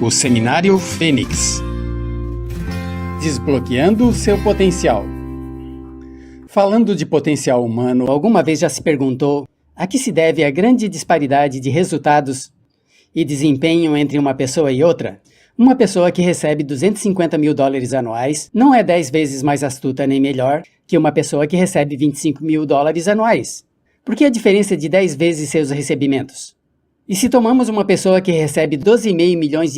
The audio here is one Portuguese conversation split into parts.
O Seminário Fênix. Desbloqueando o seu potencial. Falando de potencial humano, alguma vez já se perguntou a que se deve a grande disparidade de resultados e desempenho entre uma pessoa e outra? Uma pessoa que recebe $250 mil anuais não é 10 vezes mais astuta nem melhor que uma pessoa que recebe $25 mil anuais. Por que a diferença de 10 vezes seus recebimentos? E se tomamos uma pessoa que recebe $12,5 milhões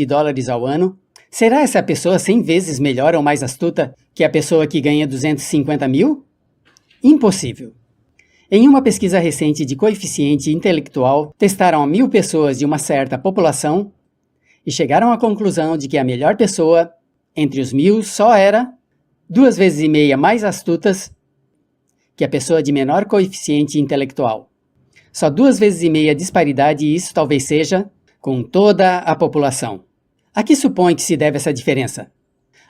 ao ano, será essa pessoa 100 vezes melhor ou mais astuta que a pessoa que ganha 250 mil? Impossível. Em uma pesquisa recente de coeficiente intelectual, testaram 1.000 pessoas de uma certa população e chegaram à conclusão de que a melhor pessoa, entre os 1.000, só era 2,5 vezes mais astutas que a pessoa de menor coeficiente intelectual. Só 2,5 vezes disparidade, e isso talvez seja com toda a população. A que supõe que se deve essa diferença?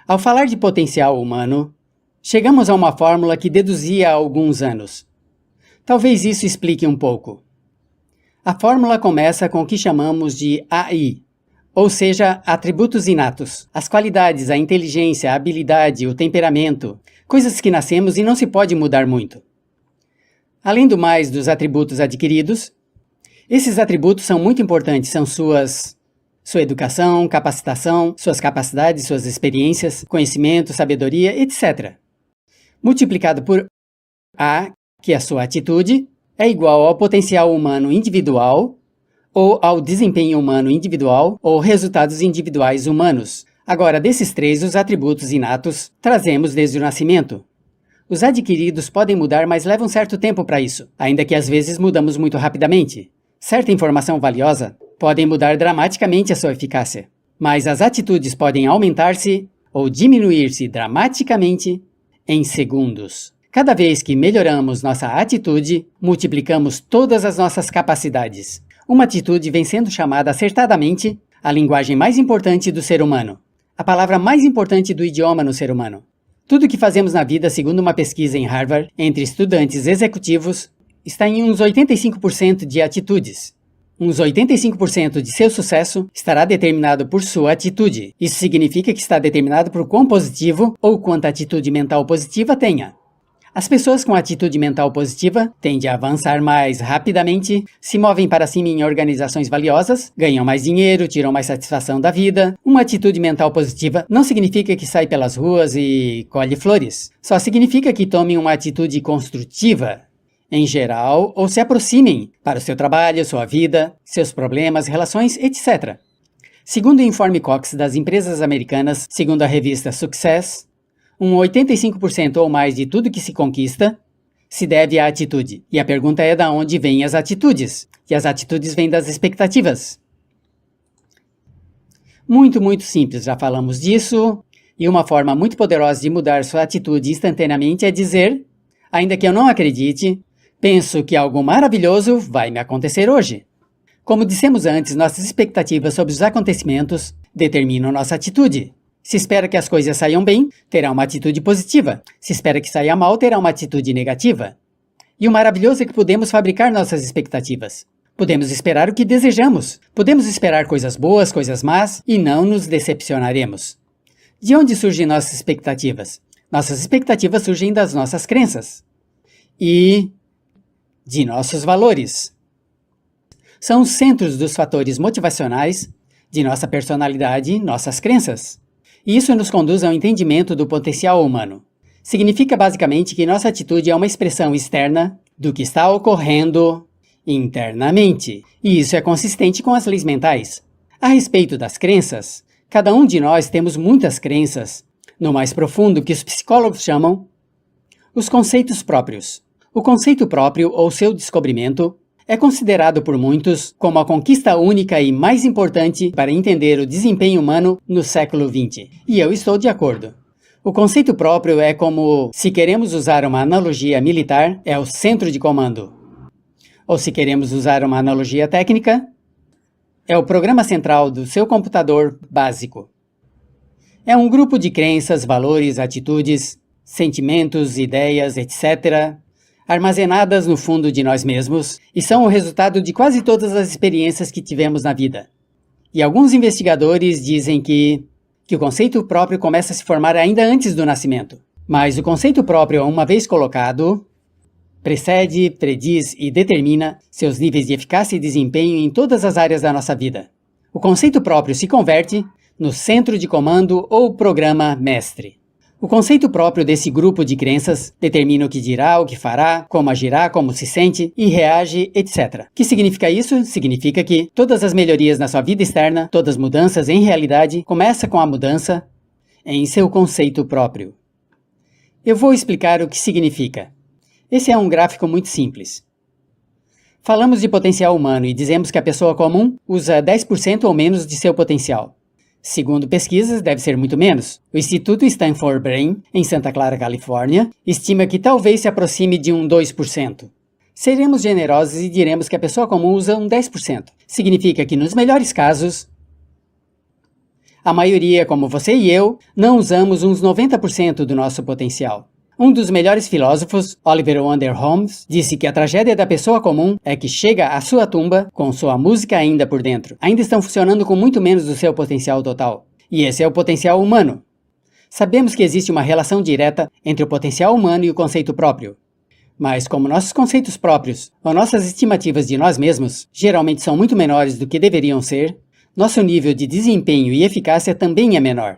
Ao falar de potencial humano, chegamos a uma fórmula que deduzia há alguns anos. Talvez isso explique um pouco. A fórmula começa com o que chamamos de AI, ou seja, atributos inatos, as qualidades, a inteligência, a habilidade, o temperamento, coisas que nascemos e não se pode mudar muito. Além do mais dos atributos adquiridos, esses atributos são muito importantes, são sua educação, capacitação, suas capacidades, suas experiências, conhecimento, sabedoria, etc. Multiplicado por A, que é a sua atitude, é igual ao potencial humano individual, ou ao desempenho humano individual, ou resultados individuais humanos. Agora, desses três, os atributos inatos trazemos desde o nascimento. Os adquiridos podem mudar, mas levam certo tempo para isso, ainda que às vezes mudamos muito rapidamente. Certa informação valiosa pode mudar dramaticamente a sua eficácia, mas as atitudes podem aumentar-se ou diminuir-se dramaticamente em segundos. Cada vez que melhoramos nossa atitude, multiplicamos todas as nossas capacidades. Uma atitude vem sendo chamada acertadamente a linguagem mais importante do ser humano, a palavra mais importante do idioma no ser humano. Tudo o que fazemos na vida, segundo uma pesquisa em Harvard, entre estudantes executivos, está em uns 85% de atitudes. Uns 85% de seu sucesso estará determinado por sua atitude. Isso significa que está determinado por quão positivo ou quanta atitude mental positiva tenha. As pessoas com atitude mental positiva tendem a avançar mais rapidamente, se movem para cima em organizações valiosas, ganham mais dinheiro, tiram mais satisfação da vida. Uma atitude mental positiva não significa que sai pelas ruas e colhe flores. Só significa que tomem uma atitude construtiva, em geral, ou se aproximem para o seu trabalho, sua vida, seus problemas, relações, etc. Segundo o informe Cox das empresas americanas, segundo a revista Success, 85% ou mais de tudo que se conquista se deve à atitude. E a pergunta é de onde vêm as atitudes? E as atitudes vêm das expectativas. Muito simples, já falamos disso. E uma forma muito poderosa de mudar sua atitude instantaneamente é dizer, ainda que eu não acredite, penso que algo maravilhoso vai me acontecer hoje. Como dissemos antes, nossas expectativas sobre os acontecimentos determinam nossa atitude. Se espera que as coisas saiam bem, terá uma atitude positiva. Se espera que saia mal, terá uma atitude negativa. E o maravilhoso é que podemos fabricar nossas expectativas. Podemos esperar o que desejamos. Podemos esperar coisas boas, coisas más, e não nos decepcionaremos. De onde surgem nossas expectativas? Nossas expectativas surgem das nossas crenças. E de nossos valores. São os centros dos fatores motivacionais de nossa personalidade, nossas crenças. E isso nos conduz ao entendimento do potencial humano. Significa basicamente que nossa atitude é uma expressão externa do que está ocorrendo internamente. E isso é consistente com as leis mentais. A respeito das crenças, cada um de nós temos muitas crenças, no mais profundo que os psicólogos chamam os conceitos próprios. O conceito próprio ou seu descobrimento é considerado por muitos como a conquista única e mais importante para entender o desempenho humano no século XX. E eu estou de acordo. O conceito próprio é como, se queremos usar uma analogia militar, é o centro de comando. Ou se queremos usar uma analogia técnica, é o programa central do seu computador básico. É um grupo de crenças, valores, atitudes, sentimentos, ideias, etc., armazenadas no fundo de nós mesmos e são o resultado de quase todas as experiências que tivemos na vida. E alguns investigadores dizem que o conceito próprio começa a se formar ainda antes do nascimento. Mas o conceito próprio, uma vez colocado, precede, prediz e determina seus níveis de eficácia e desempenho em todas as áreas da nossa vida. O conceito próprio se converte no centro de comando ou programa mestre. O conceito próprio desse grupo de crenças determina o que dirá, o que fará, como agirá, como se sente e reage, etc. O que significa isso? Significa que todas as melhorias na sua vida externa, todas as mudanças em realidade, começam com a mudança em seu conceito próprio. Eu vou explicar o que significa. Esse é um gráfico muito simples. Falamos de potencial humano e dizemos que a pessoa comum usa 10% ou menos de seu potencial. Segundo pesquisas, deve ser muito menos. O Instituto Stanford Brain, em Santa Clara, Califórnia, estima que talvez se aproxime de um 2%. Seremos generosos e diremos que a pessoa comum usa um 10%. Significa que, nos melhores casos, a maioria, como você e eu, não usamos uns 90% do nosso potencial. Um dos melhores filósofos, Oliver Wendell Holmes, disse que a tragédia da pessoa comum é que chega à sua tumba com sua música ainda por dentro. Ainda estão funcionando com muito menos do seu potencial total. E esse é o potencial humano. Sabemos que existe uma relação direta entre o potencial humano e o conceito próprio. Mas como nossos conceitos próprios, ou nossas estimativas de nós mesmos, geralmente são muito menores do que deveriam ser, nosso nível de desempenho e eficácia também é menor.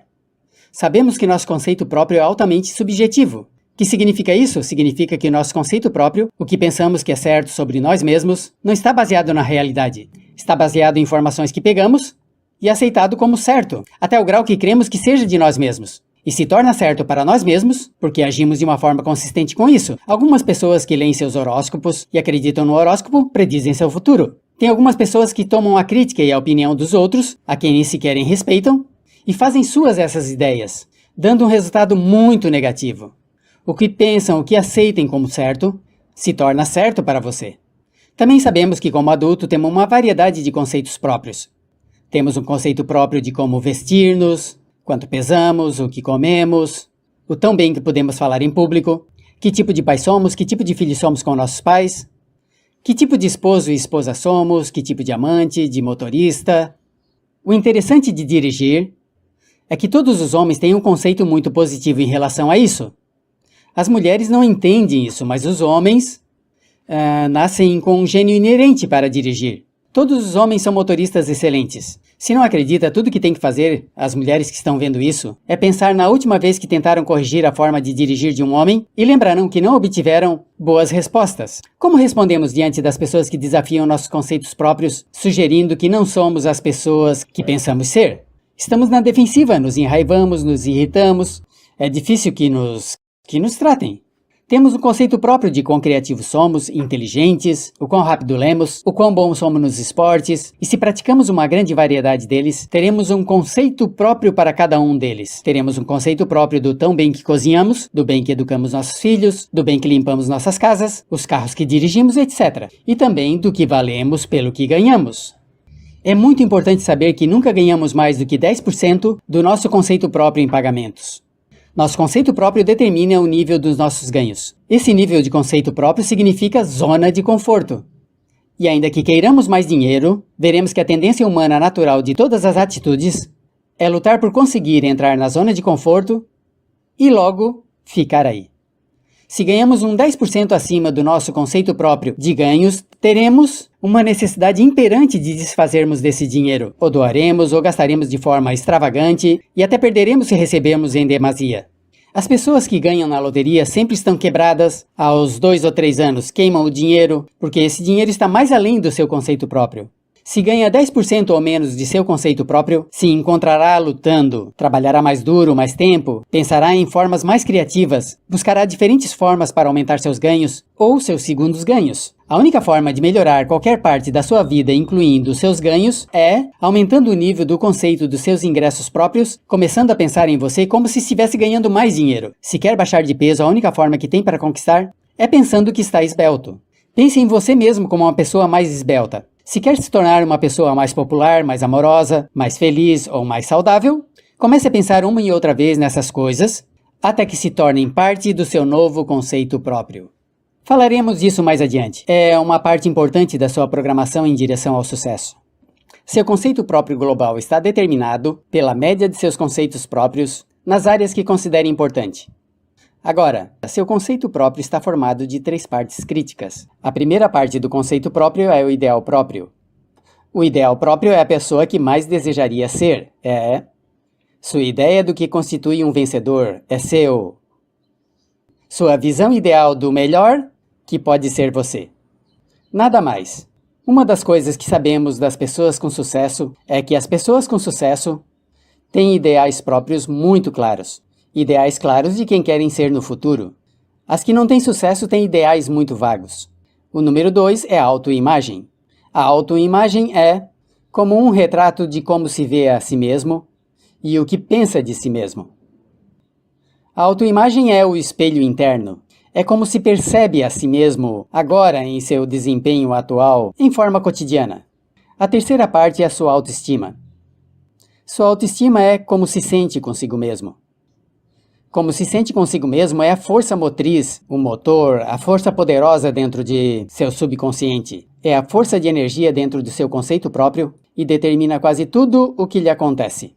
Sabemos que nosso conceito próprio é altamente subjetivo. O que significa isso? Significa que nosso conceito próprio, o que pensamos que é certo sobre nós mesmos, não está baseado na realidade. Está baseado em informações que pegamos e aceitado como certo, até o grau que cremos que seja de nós mesmos. E se torna certo para nós mesmos, porque agimos de uma forma consistente com isso. Algumas pessoas que leem seus horóscopos e acreditam no horóscopo predizem seu futuro. Tem algumas pessoas que tomam a crítica e a opinião dos outros, a quem nem sequer respeitam, e fazem suas essas ideias, dando um resultado muito negativo. O que pensam, o que aceitem como certo, se torna certo para você. Também sabemos que, como adulto, temos uma variedade de conceitos próprios. Temos um conceito próprio de como vestir-nos, quanto pesamos, o que comemos, o tão bem que podemos falar em público, que tipo de pai somos, que tipo de filho somos com nossos pais, que tipo de esposo e esposa somos, que tipo de amante, de motorista. O interessante de dirigir é que todos os homens têm um conceito muito positivo em relação a isso. As mulheres não entendem isso, mas os homens nascem com um gênio inerente para dirigir. Todos os homens são motoristas excelentes. Se não acredita, tudo que tem que fazer, as mulheres que estão vendo isso, é pensar na última vez que tentaram corrigir a forma de dirigir de um homem e lembrarão que não obtiveram boas respostas. Como respondemos diante das pessoas que desafiam nossos conceitos próprios, sugerindo que não somos as pessoas que pensamos ser? Estamos na defensiva, nos enraivamos, nos irritamos. É difícil que nos tratem. Temos um conceito próprio de quão criativos somos, inteligentes, o quão rápido lemos, o quão bons somos nos esportes, e se praticamos uma grande variedade deles, teremos um conceito próprio para cada um deles. Teremos um conceito próprio do tão bem que cozinhamos, do bem que educamos nossos filhos, do bem que limpamos nossas casas, os carros que dirigimos, etc. E também do que valemos pelo que ganhamos. É muito importante saber que nunca ganhamos mais do que 10% do nosso conceito próprio em pagamentos. Nosso conceito próprio determina o nível dos nossos ganhos. Esse nível de conceito próprio significa zona de conforto. E ainda que queiramos mais dinheiro, veremos que a tendência humana natural de todas as atitudes é lutar por conseguir entrar na zona de conforto e logo ficar aí. Se ganhamos um 10% acima do nosso conceito próprio de ganhos, teremos uma necessidade imperante de desfazermos desse dinheiro. Ou doaremos, ou gastaremos de forma extravagante, e até perderemos se recebermos em demasia. As pessoas que ganham na loteria sempre estão quebradas, aos 2 ou 3 anos queimam o dinheiro, porque esse dinheiro está mais além do seu conceito próprio. Se ganha 10% ou menos de seu conceito próprio, se encontrará lutando, trabalhará mais duro, mais tempo, pensará em formas mais criativas, buscará diferentes formas para aumentar seus ganhos ou seus segundos ganhos. A única forma de melhorar qualquer parte da sua vida, incluindo os seus ganhos, é aumentando o nível do conceito dos seus ingressos próprios, começando a pensar em você como se estivesse ganhando mais dinheiro. Se quer baixar de peso, a única forma que tem para conquistar é pensando que está esbelto. Pense em você mesmo como uma pessoa mais esbelta. Se quer se tornar uma pessoa mais popular, mais amorosa, mais feliz ou mais saudável, comece a pensar uma e outra vez nessas coisas, até que se tornem parte do seu novo conceito próprio. Falaremos disso mais adiante. É uma parte importante da sua programação em direção ao sucesso. Seu conceito próprio global está determinado pela média de seus conceitos próprios nas áreas que considera importante. Agora, seu conceito próprio está formado de 3 partes críticas. A primeira parte do conceito próprio é o ideal próprio. O ideal próprio é a pessoa que mais desejaria ser. Sua ideia do que constitui um vencedor é sua visão ideal do melhor que pode ser você. Nada mais. Uma das coisas que sabemos das pessoas com sucesso é que as pessoas com sucesso têm ideais próprios muito claros. Ideais claros de quem querem ser no futuro. As que não têm sucesso têm ideais muito vagos. O número 2 é a autoimagem. A autoimagem é como um retrato de como se vê a si mesmo e o que pensa de si mesmo. A autoimagem é o espelho interno. É como se percebe a si mesmo agora em seu desempenho atual, em forma cotidiana. A terceira parte é a sua autoestima. Sua autoestima é como se sente consigo mesmo. Como se sente consigo mesmo é a força motriz, o motor, a força poderosa dentro de seu subconsciente. É a força de energia dentro do seu conceito próprio e determina quase tudo o que lhe acontece.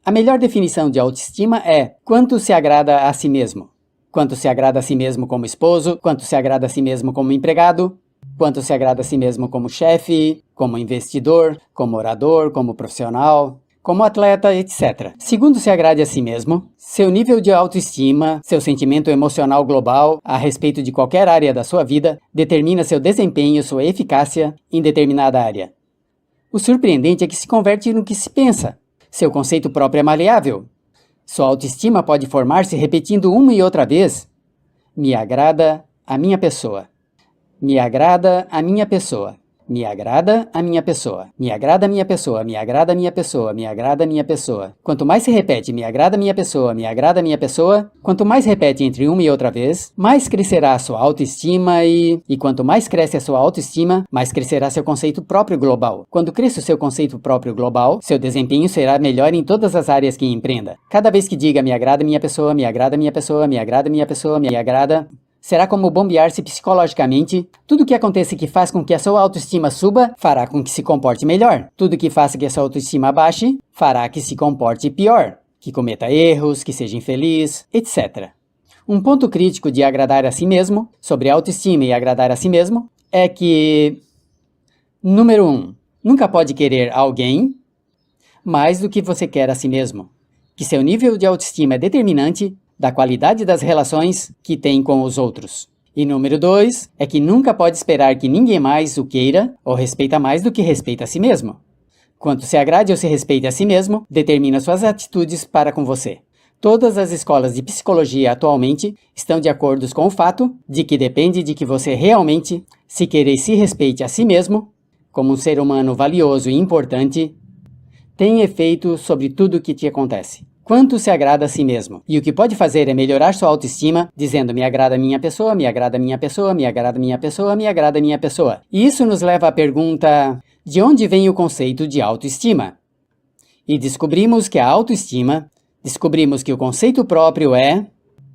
A melhor definição de autoestima é quanto se agrada a si mesmo. Quanto se agrada a si mesmo como esposo, quanto se agrada a si mesmo como empregado, quanto se agrada a si mesmo como chefe, como investidor, como orador, como profissional, como atleta, etc. Segundo se agrade a si mesmo, seu nível de autoestima, seu sentimento emocional global a respeito de qualquer área da sua vida determina seu desempenho, sua eficácia em determinada área. O surpreendente é que se converte no que se pensa. Seu conceito próprio é maleável. Sua autoestima pode formar-se repetindo uma e outra vez: me agrada a minha pessoa. Me agrada a minha pessoa. Me agrada a minha pessoa. Me agrada a minha pessoa. Me agrada a minha pessoa. Me agrada a minha pessoa. Quanto mais se repete me agrada a minha pessoa, me agrada a minha pessoa, quanto mais repete entre uma e outra vez, mais crescerá a sua autoestima e quanto mais cresce a sua autoestima, mais crescerá seu conceito próprio global. Quando cresce o seu conceito próprio global, seu desempenho será melhor em todas as áreas que empreenda. Cada vez que diga me agrada a minha pessoa, me agrada a minha pessoa, me agrada a minha pessoa, me agrada, será como bombear-se psicologicamente. Tudo que aconteça que faz com que a sua autoestima suba, fará com que se comporte melhor. Tudo que faça que a sua autoestima baixe, fará que se comporte pior, que cometa erros, que seja infeliz, etc. Um ponto crítico de agradar a si mesmo, sobre autoestima e agradar a si mesmo, é que, número 1, nunca pode querer alguém mais do que você quer a si mesmo. Que seu nível de autoestima é determinante da qualidade das relações que tem com os outros. E número 2 é que nunca pode esperar que ninguém mais o queira ou respeita mais do que respeita a si mesmo. Quanto se agrade ou se respeite a si mesmo, determina suas atitudes para com você. Todas as escolas de psicologia atualmente estão de acordo com o fato de que depende de que você realmente se querer e se respeite a si mesmo, como um ser humano valioso e importante, tem efeito sobre tudo o que te acontece. Quanto se agrada a si mesmo. E o que pode fazer é melhorar sua autoestima, dizendo me agrada a minha pessoa, me agrada a minha pessoa, me agrada a minha pessoa, me agrada a minha pessoa. E isso nos leva à pergunta: de onde vem o conceito de autoestima? E descobrimos que o conceito próprio é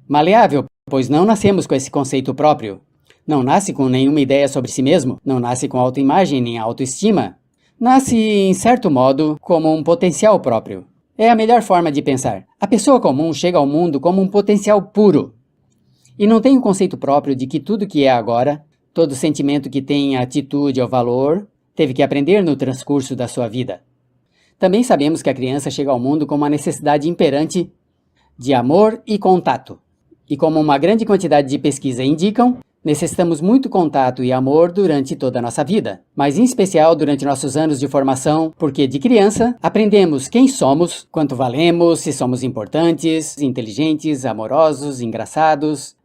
maleável, pois não nascemos com esse conceito próprio. Não nasce com nenhuma ideia sobre si mesmo, não nasce com autoimagem nem autoestima. Nasce, em certo modo, como um potencial próprio. É a melhor forma de pensar. A pessoa comum chega ao mundo como um potencial puro. E não tem um conceito próprio de que tudo que é agora, todo sentimento que tem atitude ou valor, teve que aprender no transcurso da sua vida. Também sabemos que a criança chega ao mundo com uma necessidade imperante de amor e contato. E como uma grande quantidade de pesquisas indicam, necessitamos muito contato e amor durante toda a nossa vida, mas em especial durante nossos anos de formação, porque de criança aprendemos quem somos, quanto valemos, se somos importantes, inteligentes, amorosos, engraçados.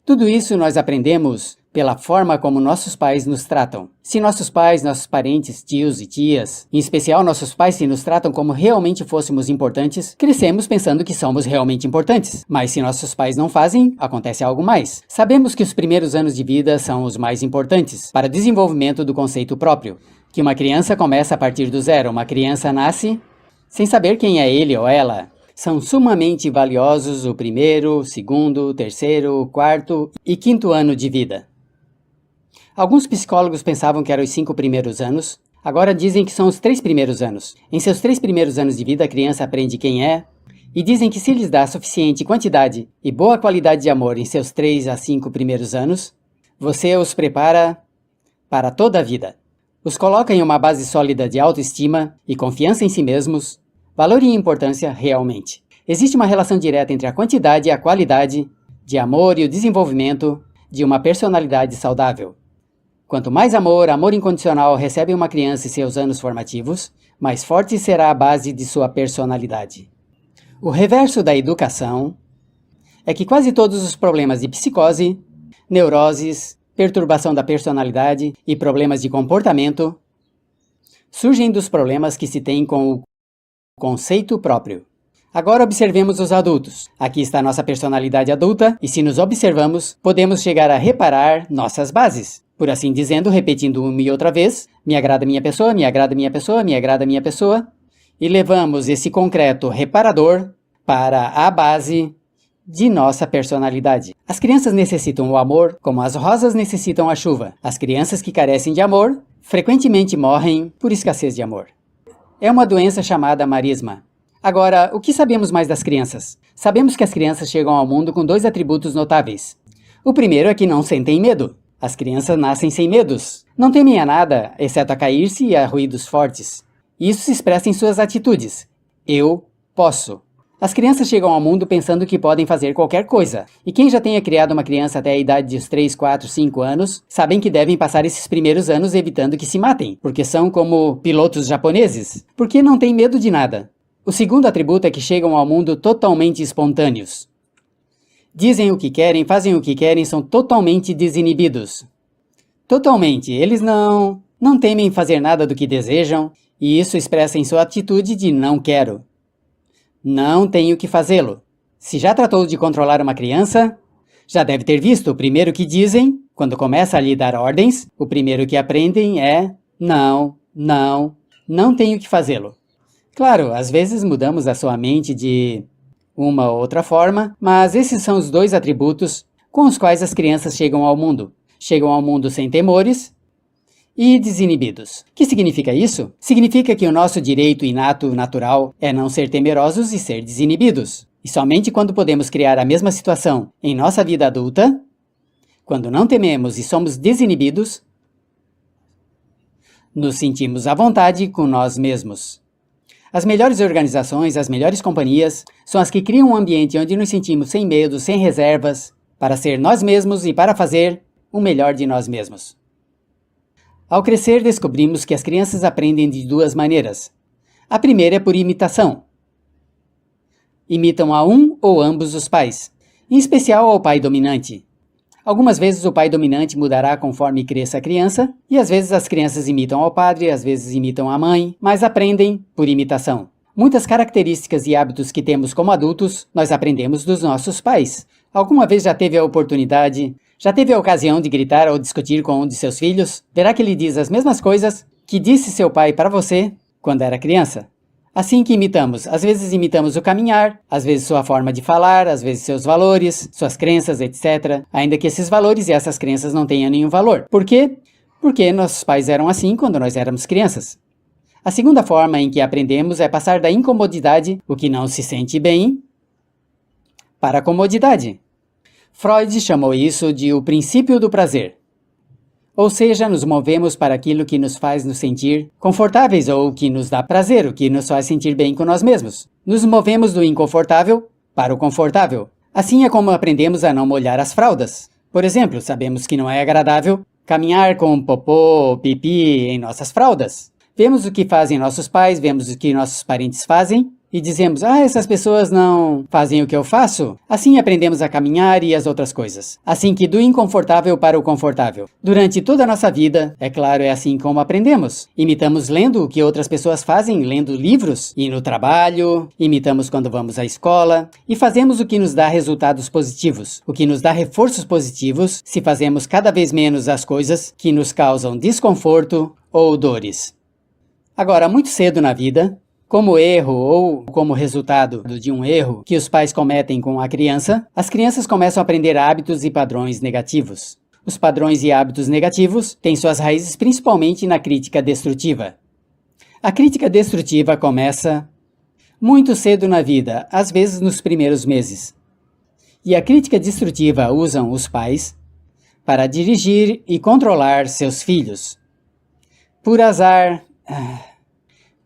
Tudo isso nós aprendemos pela forma como nossos pais nos tratam. Se nossos pais, nossos parentes, tios e tias, em especial nossos pais, se nos tratam como realmente fôssemos importantes, crescemos pensando que somos realmente importantes. Mas se nossos pais não fazem, acontece algo mais. Sabemos que os primeiros anos de vida são os mais importantes para o desenvolvimento do conceito próprio, que uma criança começa a partir do zero. Uma criança nasce sem saber quem é ele ou ela. São sumamente valiosos o primeiro, segundo, terceiro, quarto e quinto ano de vida. Alguns psicólogos pensavam que eram os 5 primeiros anos, Agora dizem que são os 3 primeiros anos. Em seus 3 primeiros anos de vida, a criança aprende quem é, e dizem que se lhes dá suficiente quantidade e boa qualidade de amor em seus 3 a 5 primeiros anos, você os prepara para toda a vida. Os coloca em uma base sólida de autoestima e confiança em si mesmos, valor e importância realmente. Existe uma relação direta entre a quantidade e a qualidade de amor e o desenvolvimento de uma personalidade saudável. Quanto mais amor, amor incondicional recebe uma criança em seus anos formativos, mais forte será a base de sua personalidade. O reverso da educação é que quase todos os problemas de psicose, neuroses, perturbação da personalidade e problemas de comportamento surgem dos problemas que se tem com o conceito próprio. Agora observemos os adultos. Aqui está nossa personalidade adulta e se nos observamos, podemos chegar a reparar nossas bases. Por assim dizendo, repetindo uma e outra vez, me agrada minha pessoa, me agrada minha pessoa, me agrada minha pessoa, e levamos esse concreto reparador para a base de nossa personalidade. As crianças necessitam o amor como as rosas necessitam a chuva. As crianças que carecem de amor frequentemente morrem por escassez de amor. É uma doença chamada marisma. Agora, o que sabemos mais das crianças? Sabemos que as crianças chegam ao mundo com 2 atributos notáveis. O primeiro é que não sentem medo. As crianças nascem sem medos. Não temem a nada, exceto a cair-se e a ruídos fortes. Isso se expressa em suas atitudes. Eu posso. As crianças chegam ao mundo pensando que podem fazer qualquer coisa. E quem já tenha criado uma criança até a idade dos 3, 4, 5 anos, sabem que devem passar esses primeiros anos evitando que se matem, porque são como pilotos japoneses, porque não têm medo de nada. O segundo atributo é que chegam ao mundo totalmente espontâneos. Dizem o que querem, fazem o que querem, são totalmente desinibidos. Totalmente. Eles não temem fazer nada do que desejam, e isso expressa em sua atitude de não quero. Não tenho que fazê-lo. Se já tratou de controlar uma criança, já deve ter visto o primeiro que dizem, quando começa a lhe dar ordens, o primeiro que aprendem é não tenho que fazê-lo. Claro, às vezes mudamos a sua mente de uma ou outra forma, mas esses são os 2 atributos com os quais as crianças chegam ao mundo. Chegam ao mundo sem temores e desinibidos. O que significa isso? Significa que o nosso direito inato, natural, é não ser temerosos e ser desinibidos. E somente quando podemos criar a mesma situação em nossa vida adulta, quando não tememos e somos desinibidos, nos sentimos à vontade com nós mesmos. As melhores organizações, as melhores companhias, são as que criam um ambiente onde nos sentimos sem medo, sem reservas, para ser nós mesmos e para fazer o melhor de nós mesmos. Ao crescer, descobrimos que as crianças aprendem de 2 maneiras. A primeira é por imitação. Imitam a um ou ambos os pais, em especial ao pai dominante. Algumas vezes o pai dominante mudará conforme cresça a criança, e às vezes as crianças imitam ao padre, às vezes imitam a mãe, mas aprendem por imitação. Muitas características e hábitos que temos como adultos, nós aprendemos dos nossos pais. Alguma vez já teve a ocasião de gritar ou discutir com um de seus filhos? Verá que ele diz as mesmas coisas que disse seu pai para você quando era criança. Assim que imitamos. Às vezes imitamos o caminhar, às vezes sua forma de falar, às vezes seus valores, suas crenças, etc. Ainda que esses valores e essas crenças não tenham nenhum valor. Por quê? Porque nossos pais eram assim quando nós éramos crianças. A segunda forma em que aprendemos é passar da incomodidade, o que não se sente bem, para a comodidade. Freud chamou isso de o princípio do prazer. Ou seja, nos movemos para aquilo que nos faz nos sentir confortáveis ou que nos dá prazer, o que nos faz sentir bem com nós mesmos. Nos movemos do inconfortável para o confortável. Assim é como aprendemos a não molhar as fraldas. Por exemplo, sabemos que não é agradável caminhar com popô ou pipi em nossas fraldas. Vemos o que fazem nossos pais, vemos o que nossos parentes fazem e dizemos, essas pessoas não fazem o que eu faço? Assim aprendemos a caminhar e as outras coisas. Assim que do inconfortável para o confortável. Durante toda a nossa vida, é claro, é assim como aprendemos. Imitamos lendo o que outras pessoas fazem, lendo livros, e no trabalho, imitamos quando vamos à escola, e fazemos o que nos dá resultados positivos, o que nos dá reforços positivos se fazemos cada vez menos as coisas que nos causam desconforto ou dores. Agora, muito cedo na vida, como erro ou como resultado de um erro que os pais cometem com a criança, as crianças começam a aprender hábitos e padrões negativos. Os padrões e hábitos negativos têm suas raízes principalmente na crítica destrutiva. A crítica destrutiva começa muito cedo na vida, às vezes nos primeiros meses. E a crítica destrutiva usam os pais para dirigir e controlar seus filhos. Por azar,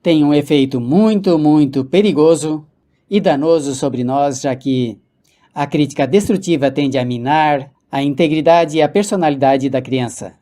tem um efeito muito perigoso e danoso sobre nós, já que a crítica destrutiva tende a minar a integridade e a personalidade da criança.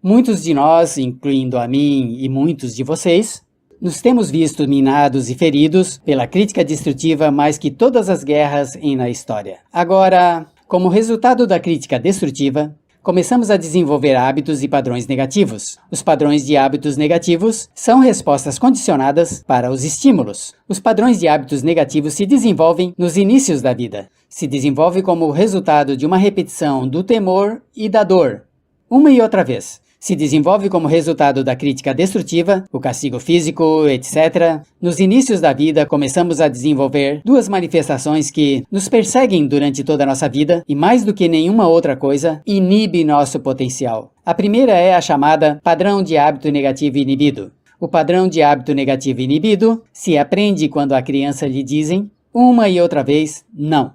Muitos de nós, incluindo a mim e muitos de vocês, nos temos visto minados e feridos pela crítica destrutiva mais que todas as guerras na história. Agora, como resultado da crítica destrutiva, começamos a desenvolver hábitos e padrões negativos. Os padrões de hábitos negativos são respostas condicionadas para os estímulos. Os padrões de hábitos negativos se desenvolvem nos inícios da vida. Se desenvolve como resultado de uma repetição do temor e da dor, uma e outra vez. Se desenvolve como resultado da crítica destrutiva, o castigo físico, etc. Nos inícios da vida, começamos a desenvolver duas manifestações que nos perseguem durante toda a nossa vida e, mais do que nenhuma outra coisa, inibe nosso potencial. A primeira é a chamada padrão de hábito negativo inibido. O padrão de hábito negativo inibido se aprende quando a criança lhe dizem, uma e outra vez, não.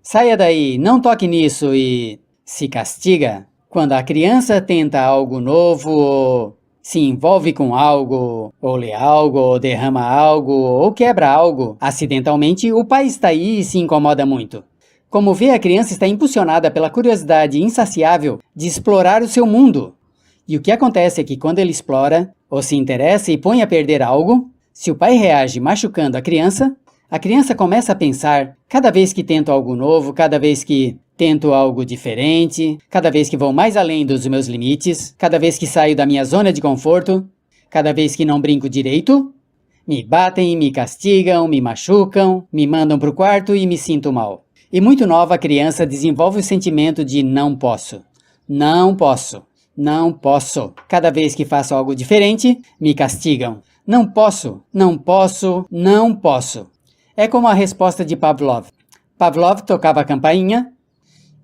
Saia daí, não toque nisso e se castiga. Quando a criança tenta algo novo, ou se envolve com algo, ou lê algo, ou derrama algo, ou quebra algo, acidentalmente, o pai está aí e se incomoda muito. Como vê, a criança está impulsionada pela curiosidade insaciável de explorar o seu mundo. E o que acontece é que quando ele explora, ou se interessa e põe a perder algo, se o pai reage machucando a criança começa a pensar, cada vez que tento algo novo, cada vez que tento algo diferente, cada vez que vou mais além dos meus limites, cada vez que saio da minha zona de conforto, cada vez que não brinco direito, me batem, me castigam, me machucam, me mandam para o quarto e me sinto mal. E muito nova a criança desenvolve o sentimento de não posso, não posso, não posso. Cada vez que faço algo diferente, me castigam. Não posso, não posso, não posso. É como a resposta de Pavlov. Pavlov tocava a campainha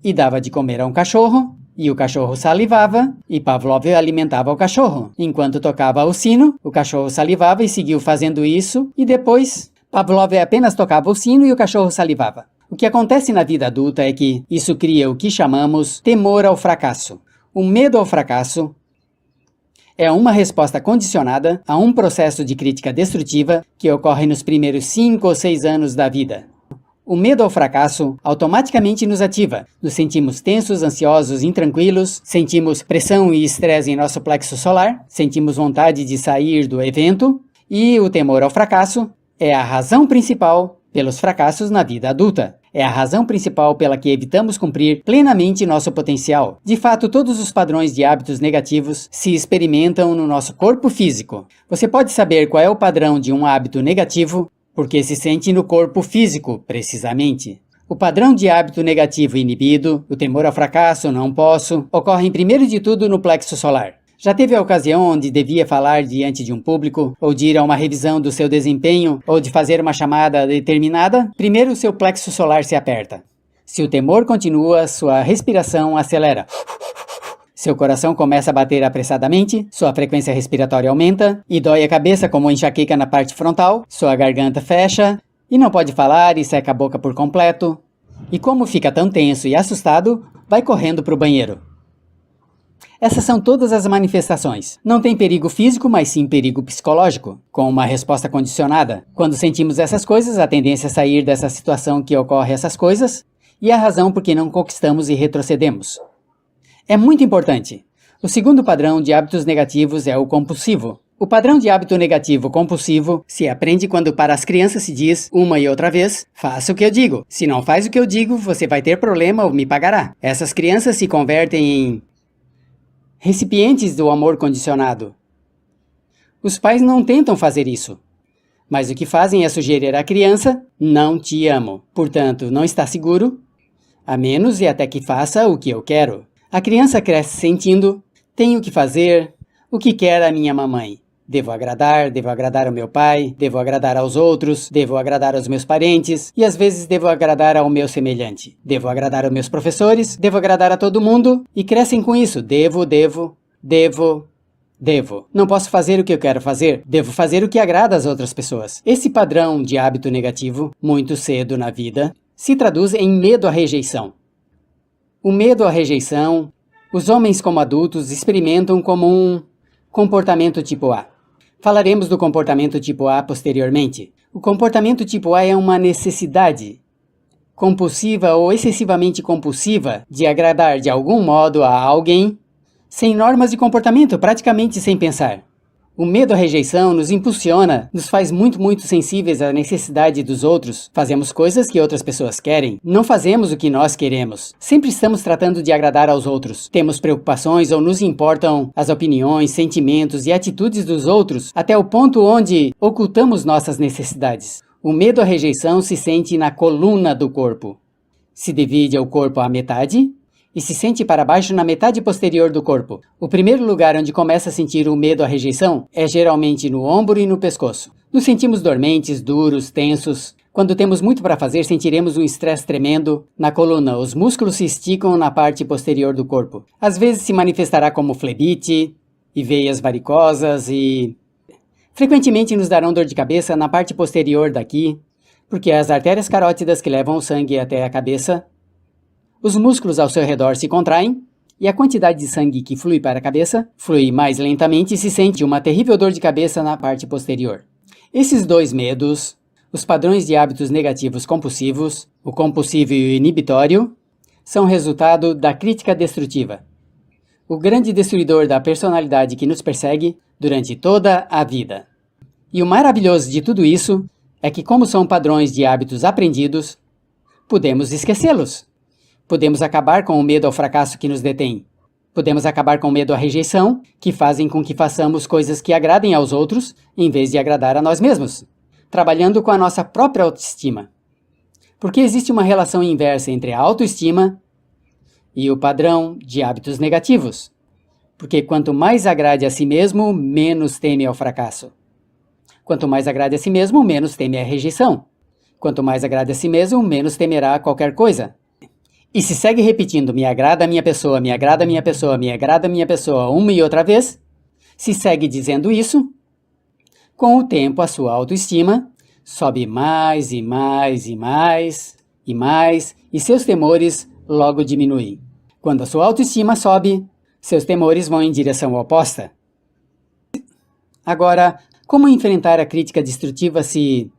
e dava de comer a um cachorro, e o cachorro salivava, e Pavlov alimentava o cachorro. Enquanto tocava o sino, o cachorro salivava e seguiu fazendo isso, e depois Pavlov apenas tocava o sino e o cachorro salivava. O que acontece na vida adulta é que isso cria o que chamamos temor ao fracasso. O medo ao fracasso é uma resposta condicionada a um processo de crítica destrutiva que ocorre nos primeiros 5 ou 6 anos da vida. O medo ao fracasso automaticamente nos ativa. Nos sentimos tensos, ansiosos, intranquilos, sentimos pressão e estresse em nosso plexo solar, sentimos vontade de sair do evento, e o temor ao fracasso é a razão principal pelos fracassos na vida adulta. É a razão principal pela que evitamos cumprir plenamente nosso potencial. De fato, todos os padrões de hábitos negativos se experimentam no nosso corpo físico. Você pode saber qual é o padrão de um hábito negativo porque se sente no corpo físico, precisamente. O padrão de hábito negativo inibido, o temor ao fracasso, não posso, ocorre primeiro de tudo no plexo solar. Já teve a ocasião onde devia falar diante de um público, ou de ir a uma revisão do seu desempenho, ou de fazer uma chamada determinada? Primeiro o seu plexo solar se aperta. Se o temor continua, sua respiração acelera. Seu coração começa a bater apressadamente, sua frequência respiratória aumenta, e dói a cabeça como enxaqueca na parte frontal, sua garganta fecha, e não pode falar e seca a boca por completo. E como fica tão tenso e assustado, vai correndo para o banheiro. Essas são todas as manifestações. Não tem perigo físico, mas sim perigo psicológico, com uma resposta condicionada. Quando sentimos essas coisas, a tendência é sair dessa situação que ocorre essas coisas, e a razão por que não conquistamos e retrocedemos. É muito importante. O segundo padrão de hábitos negativos é o compulsivo. O padrão de hábito negativo compulsivo se aprende quando para as crianças se diz, uma e outra vez, faça o que eu digo. Se não faz o que eu digo, você vai ter problema ou me pagará. Essas crianças se convertem em recipientes do amor condicionado. Os pais não tentam fazer isso, mas o que fazem é sugerir à criança, não te amo. Portanto, não está seguro, a menos e até que faça o que eu quero. A criança cresce sentindo, tenho que fazer o que quer a minha mamãe. Devo agradar ao meu pai, devo agradar aos outros, devo agradar aos meus parentes e às vezes devo agradar ao meu semelhante. Devo agradar aos meus professores, devo agradar a todo mundo e crescem com isso. Devo. Devo. Não posso fazer o que eu quero fazer. Devo fazer o que agrada às outras pessoas. Esse padrão de hábito negativo, muito cedo na vida, se traduz em medo à rejeição. O medo à rejeição, os homens como adultos experimentam como um comportamento tipo A. Falaremos do comportamento tipo A posteriormente. O comportamento tipo A é uma necessidade compulsiva ou excessivamente compulsiva de agradar de algum modo a alguém, sem normas de comportamento, praticamente sem pensar. O medo à rejeição nos impulsiona, nos faz muito sensíveis à necessidade dos outros. Fazemos coisas que outras pessoas querem. Não fazemos o que nós queremos. Sempre estamos tratando de agradar aos outros. Temos preocupações ou nos importam as opiniões, sentimentos e atitudes dos outros até o ponto onde ocultamos nossas necessidades. O medo à rejeição se sente na coluna do corpo. Se divide o corpo à metade e se sente para baixo na metade posterior do corpo. O primeiro lugar onde começa a sentir o medo à rejeição é geralmente no ombro e no pescoço. Nos sentimos dormentes, duros, tensos. Quando temos muito para fazer, sentiremos um estresse tremendo na coluna. Os músculos se esticam na parte posterior do corpo. Às vezes se manifestará como flebite e veias varicosas e frequentemente nos darão dor de cabeça na parte posterior daqui, porque as artérias carótidas que levam o sangue até a cabeça, os músculos ao seu redor se contraem e a quantidade de sangue que flui para a cabeça flui mais lentamente e se sente uma terrível dor de cabeça na parte posterior. Esses dois medos, os padrões de hábitos negativos compulsivos, o compulsivo e o inibitório, são resultado da crítica destrutiva, o grande destruidor da personalidade que nos persegue durante toda a vida. E o maravilhoso de tudo isso é que, como são padrões de hábitos aprendidos, podemos esquecê-los. Podemos acabar com o medo ao fracasso que nos detém. Podemos acabar com o medo à rejeição, que fazem com que façamos coisas que agradem aos outros, em vez de agradar a nós mesmos, trabalhando com a nossa própria autoestima. Porque existe uma relação inversa entre a autoestima e o padrão de hábitos negativos. Porque quanto mais agrade a si mesmo, menos teme ao fracasso. Quanto mais agrade a si mesmo, menos teme a rejeição. Quanto mais agrade a si mesmo, menos temerá qualquer coisa. E se segue repetindo, me agrada a minha pessoa, me agrada a minha pessoa, me agrada a minha pessoa, uma e outra vez, se segue dizendo isso, com o tempo a sua autoestima sobe mais e mais e mais e mais, e seus temores logo diminuem. Quando a sua autoestima sobe, seus temores vão em direção oposta. Agora, como enfrentar a crítica destrutiva se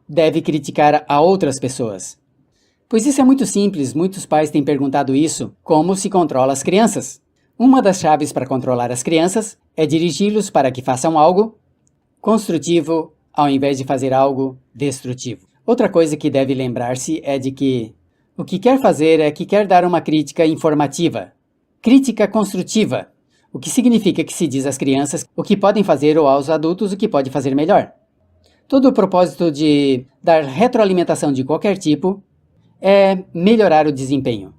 deve criticar a outras pessoas? Pois isso é muito simples, muitos pais têm perguntado isso, como se controla as crianças. Uma das chaves para controlar as crianças é dirigi-los para que façam algo construtivo ao invés de fazer algo destrutivo. Outra coisa que deve lembrar-se é de que o que quer fazer é que quer dar uma crítica informativa, crítica construtiva, o que significa que se diz às crianças o que podem fazer ou aos adultos o que pode fazer melhor. Todo o propósito de dar retroalimentação de qualquer tipo é melhorar o desempenho.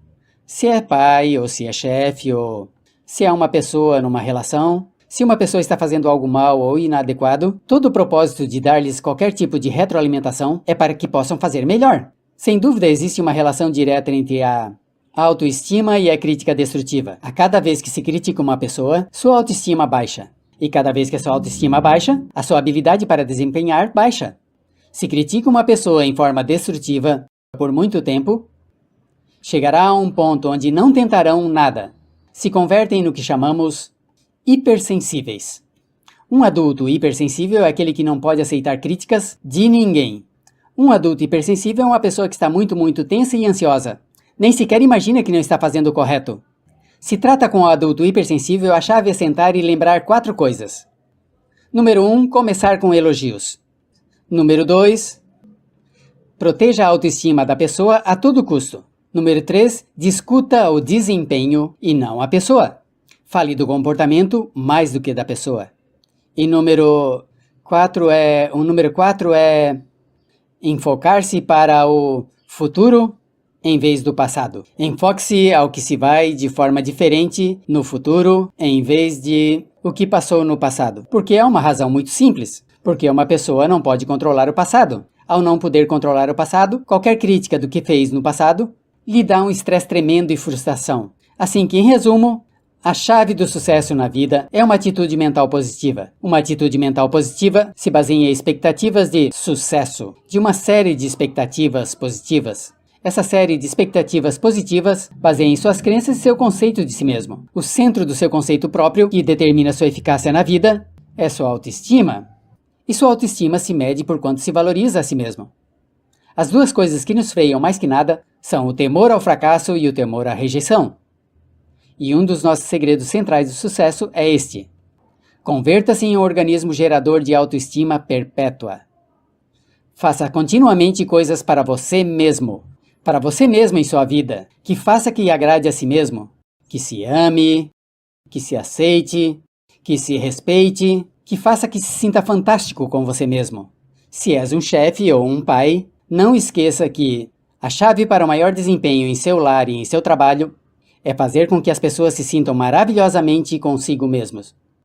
Se é pai, ou se é chefe, ou se é uma pessoa numa relação, se uma pessoa está fazendo algo mal ou inadequado, todo o propósito de dar-lhes qualquer tipo de retroalimentação é para que possam fazer melhor. Sem dúvida, existe uma relação direta entre a autoestima e a crítica destrutiva. A cada vez que se critica uma pessoa, sua autoestima baixa. E cada vez que a sua autoestima baixa, a sua habilidade para desempenhar baixa. Se critica uma pessoa em forma destrutiva por muito tempo, chegará a um ponto onde não tentarão nada. Se convertem no que chamamos hipersensíveis. Um adulto hipersensível é aquele que não pode aceitar críticas de ninguém. Um adulto hipersensível é uma pessoa que está muito tensa e ansiosa. Nem sequer imagina que não está fazendo o correto. Se trata com o adulto hipersensível, a chave é sentar e lembrar 4 coisas. Número 1, começar com elogios. Número 2, proteja a autoestima da pessoa a todo custo. Número 3, discuta o desempenho e não a pessoa. Fale do comportamento mais do que da pessoa. E número 4 é enfocar-se para o futuro em vez do passado. Enfoque-se ao que se vai de forma diferente no futuro em vez de o que passou no passado. Porque é uma razão muito simples. Porque uma pessoa não pode controlar o passado. Ao não poder controlar o passado, qualquer crítica do que fez no passado lhe dá um estresse tremendo e frustração. Assim que, em resumo, A chave do sucesso na vida é uma atitude mental positiva. Uma atitude mental positiva se baseia em expectativas de sucesso, de uma série de expectativas positivas. Essa série de expectativas positivas baseia em suas crenças e seu conceito de si mesmo. O centro do seu conceito próprio, que determina sua eficácia na vida, é sua autoestima. E sua autoestima se mede por quanto se valoriza a si mesmo. As duas coisas que nos freiam mais que nada são o temor ao fracasso e o temor à rejeição. E um dos nossos segredos centrais do sucesso é este: converta-se em um organismo gerador de autoestima perpétua. Faça continuamente coisas para você mesmo em sua vida, que faça que agrade a si mesmo, que se ame, que se aceite, que se respeite, que faça que se sinta fantástico com você mesmo. Se és um chefe ou um pai, não esqueça que a chave para o maior desempenho em seu lar e em seu trabalho é fazer com que as pessoas se sintam maravilhosamente consigo mesmos.